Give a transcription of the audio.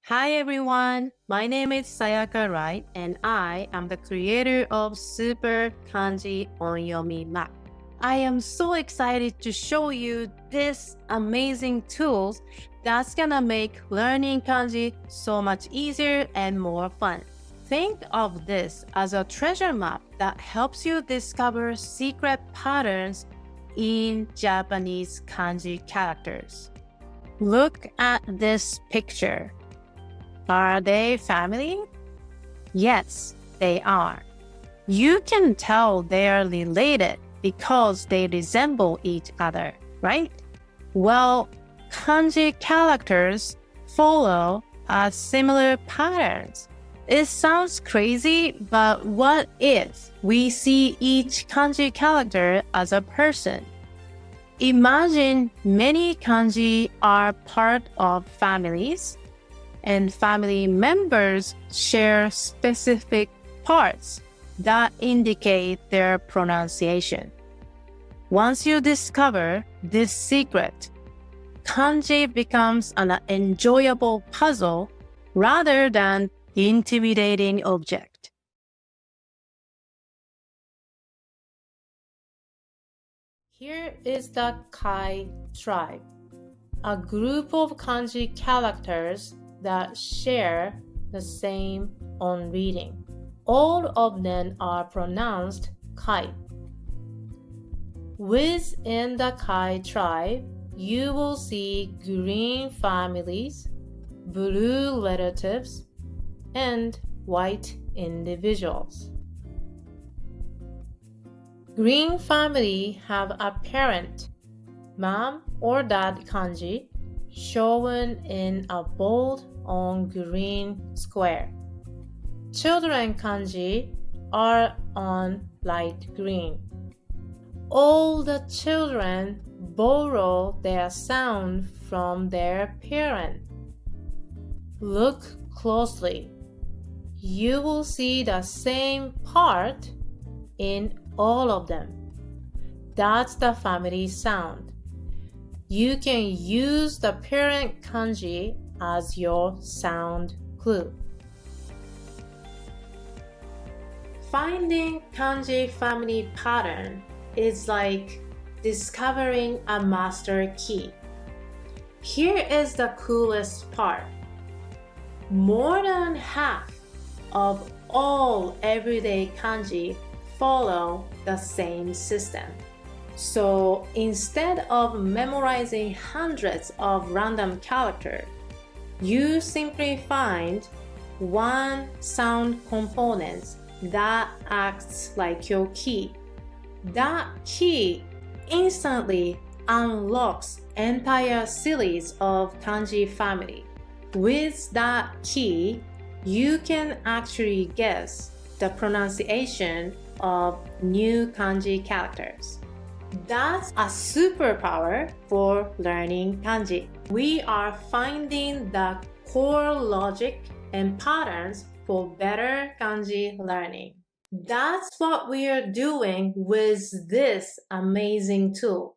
Hi everyone, my name is Sayaka Wright and I am the creator of Super Kanji Map. I am so excited to show you this amazing tools that's gonna make learning kanji so much easier and more fun. Think of this as a treasure map that helps you discover secret patterns in Japanese kanji characters. Look at this picture. Are they family? Yes, they are. You can tell they are related because they resemble each other, right? Well, kanji characters follow a similar patterns. It sounds crazy, but what if we see each kanji character as a person? Imagine many kanji are part of families, and family members share specific parts that indicate their pronunciation. Once you discover this secret, kanji becomes an enjoyable puzzle rather than intimidating object. Here is the Kai tribe, a group of kanji characters that share the same on reading. All of them are pronounced Kai. Within the Kai tribe, you will see green families, blue relatives, and white individuals. Green family have a parent, mom or dad kanji, shown in a bold on green square. Children kanji are on light green. All the children borrow their sound from their parent. Look closely. You will see the same part in all of them. That's the family sound. You can use the parent kanji as your sound clue. Finding kanji family pattern is like discovering a master key. Here is the coolest part. More than half of all everyday kanji follow the same system. So instead of memorizing hundreds of random characters, you simply find one sound component that acts like your key. That key instantly unlocks entire series of kanji family. With that key, you can actually guess the pronunciation of new kanji characters. That's a superpower for learning kanji. We are finding the core logic and patterns for better kanji learning. That's what we are doing with this amazing tool.